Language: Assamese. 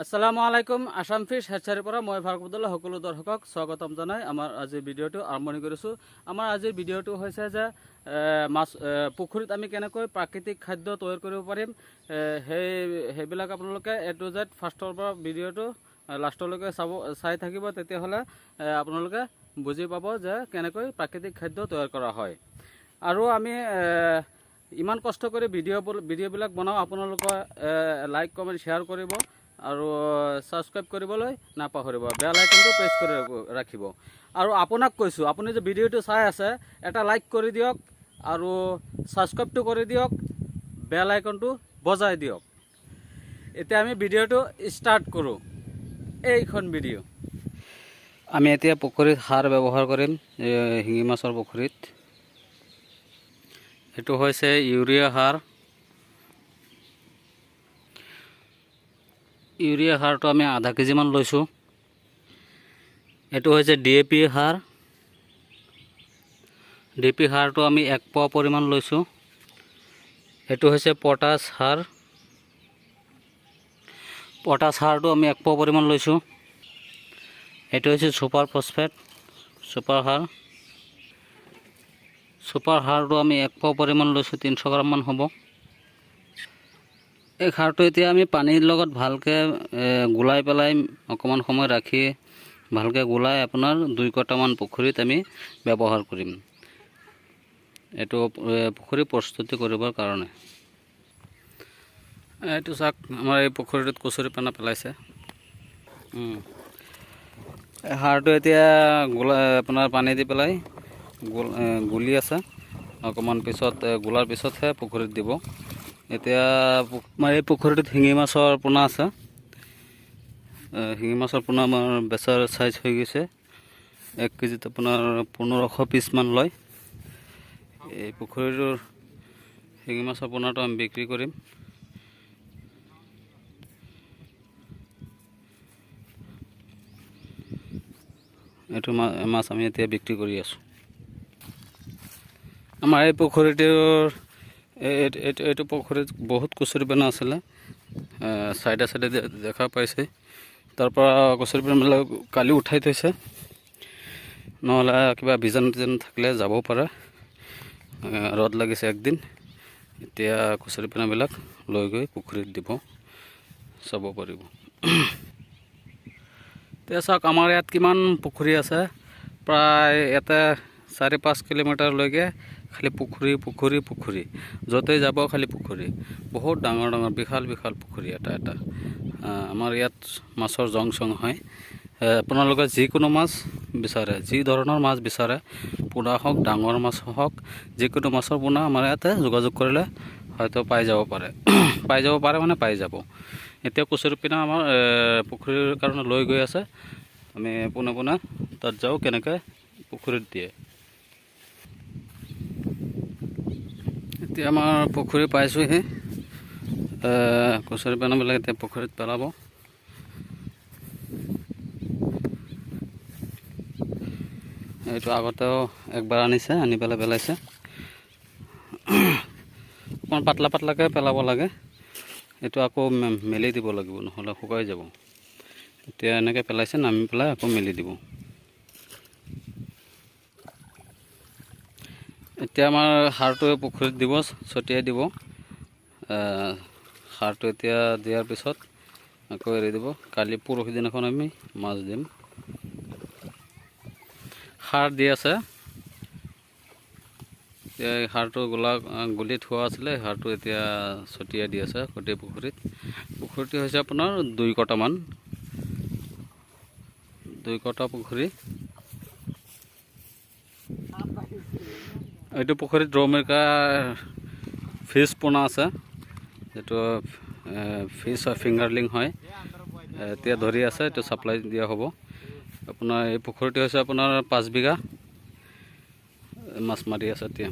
আসসালামু আলাইকুম আসাম ফিশ হেচাৰিৰ পৰা মই ভাৰ্গৱদলৈ সকলো দৰ্শকক স্বাগতম জনাই আমাৰ আজিৰ ভিডিঅ'টো আৰম্ভণি কৰিছোঁ। আমাৰ আজিৰ ভিডিঅ'টো হৈছে যে মাছ পুখুৰীত আমি কেনেকৈ প্ৰাকৃতিক খাদ্য তৈয়াৰ কৰিব পাৰিম সেইবিলাক আপোনালোকে এ টু জেড ফাৰ্ষ্টৰ পৰা ভিডিঅ'টো লাষ্টলৈকে চাই থাকিব, তেতিয়াহ'লে আপোনালোকে বুজি পাব যে কেনেকৈ প্ৰাকৃতিক খাদ্য তৈয়াৰ কৰা হয়। আৰু আমি ইমান কষ্ট কৰি ভিডিঅ'বিলাক বনাওঁ, আপোনালোকে লাইক কমেণ্ট শ্বেয়াৰ কৰিব আৰু ছাবস্ক্ৰাইব কৰিবলৈ নাপাহৰিব, বেল আইকনটো প্ৰেছ কৰি ৰাখিব। আৰু আপোনাক কৈছোঁ, আপুনি যে ভিডিঅ'টো চাই আছে এটা লাইক কৰি দিয়ক আৰু ছাবস্ক্ৰাইবটো কৰি দিয়ক, বেল আইকনটো বজাই দিয়ক। এতিয়া আমি ভিডিঅ'টো ষ্টাৰ্ট কৰোঁ। এইখন ভিডিঅ' আমি এতিয়া পুখুৰীত সাৰ ব্যৱহাৰ কৰিম, শিঙি মাছৰ পুখুৰীত। এইটো হৈছে ইউৰিয়া সাৰ। ইউৰিয়া সাৰটো আমি আধা কেজিমান লৈছোঁ। এইটো হৈছে DAP সাৰ। DAP সাৰটো আমি 1 পোৱা পৰিমাণ লৈছোঁ। এইটো হৈছে পটাছ সাৰ। পটাছ সাৰটো আমি 1 পোৱা পৰিমাণ লৈছোঁ। এইটো হৈছে ছুপাৰ ফছফেট, ছুপাৰ সাৰ। ছুপাৰ সাৰটো আমি 1 পোৱা পৰিমাণ লৈছোঁ, 300 গ্ৰামমান হ'ব। এই সাৰটো এতিয়া আমি পানীৰ লগত ভালকৈ গুলাই পেলাই অকণমান সময় ৰাখি ভালকৈ গুলাই আপোনাৰ 2 কটামান পুখুৰীত আমি ব্যৱহাৰ কৰিম, এইটো পুখুৰী প্ৰস্তুতি কৰিবৰ কাৰণে। এইটো চাওক, আমাৰ এই পুখুৰীটোত কচুৰি পানা পেলাইছে। এই সাৰটো এতিয়া আপোনাৰ পানী দি পেলাই গুলি আছে, অকণমান পিছত গুলাৰ পিছতহে পুখুৰীত দিব। এতিয়া আমাৰ এই পুখুৰীটোত শিঙি মাছৰ পোনা আছে। শিঙি মাছৰ পোনা আমাৰ বেচাৰ চাইজ হৈ গৈছে। 1 কেজিত আপোনাৰ 1500 পিচমান লয়। এই পুখুৰীটোৰ শিঙি মাছৰ পোনাটো আমি বিক্ৰী কৰিম। এইটো মাছ আমি এতিয়া বিক্ৰী কৰি আছোঁ। আমাৰ এই পুখুৰীটোৰ এইটো পুখুৰীত বহুত কচুৰি পানা আছিলে, চাইডে চাইডে দেখা পাইছে। তাৰ পৰা কচুৰি পানাবিলাক কালি উঠাই থৈছে, নহ'লে কিবা বীজাণু থাকিলে যাব পাৰে। ৰ'দ লাগিছে একদিন, এতিয়া কচুৰি পানাবিলাক লৈ গৈ পুখুৰীত দিব, চাব পাৰিব। এতিয়া চাওক, আমাৰ ইয়াত কিমান পুখুৰী আছে, প্ৰায় ইয়াতে 4-5 কিলোমিটাৰলৈকে খালি পুখুৰী পুখুৰী পুখুৰী, য'তেই যাব খালি পুখুৰী। বহুত ডাঙৰ ডাঙৰ বিশাল বিশাল পুখুৰী এটা এটা। আমাৰ ইয়াত মাছৰ জং চং হয়। আপোনালোকে যিকোনো মাছ বিচাৰে, যি ধৰণৰ মাছ বিচাৰে, পোনা হওক ডাঙৰ মাছ হওক, যিকোনো মাছৰ পোনা আমাৰ ইয়াতে যোগাযোগ কৰিলে হয়তো পাই যাব পাৰে। মানে পাই যাব। এতিয়া কচুৰি পানা আমাৰ পুখুৰীৰ কাৰণে লৈ গৈ আছে। আমি পোনে পোনে তাত যাওঁ, কেনেকৈ পুখুৰীত দিয়ে। এতিয়া আমাৰ পুখুৰী পাইছোঁহি। কচুৰি পানাবিলাক এতিয়া পুখুৰীত পেলাব। এইটো আগতেও একবাৰ আনিছে, আনি পেলাই পেলাইছে। অকণমান পাতলা পাতলাকৈ পেলাব লাগে। এইটো আকৌ মেলি দিব লাগিব, নহ'লে শুকাই যাব। এতিয়া এনেকৈ পেলাইছে, নামি পেলাই আকৌ মেলি দিব। এতিয়া আমাৰ সাৰটো পুখুৰীত দিব, ছটিয়াই দিব। সাৰটো এতিয়া দিয়াৰ পিছত আকৌ এৰি দিব। কালি পৰহি দিনাখন আমি মাছ দিম। সাৰ দি আছে, এতিয়া সাৰটো গুলি থোৱা আছিলে, সাৰটো এতিয়া ছটিয়াই দি আছে গোটেই পুখুৰীত। পুখুৰীটো হৈছে আপোনাৰ 2 কটামান, 2 কটা পুখুৰী। এইটো পুখুৰীত ৰৌমিকা ফিছ পোনা আছে, এইটো ফিছ হয়, ফিংগাৰলিং হয়। এতিয়া ধৰি আছে, এইটো ছাপ্লাই দিয়া হ'ব। আপোনাৰ এই পুখুৰীটো হৈছে আপোনাৰ 5 বিঘা মাছ মাৰি আছে এতিয়া।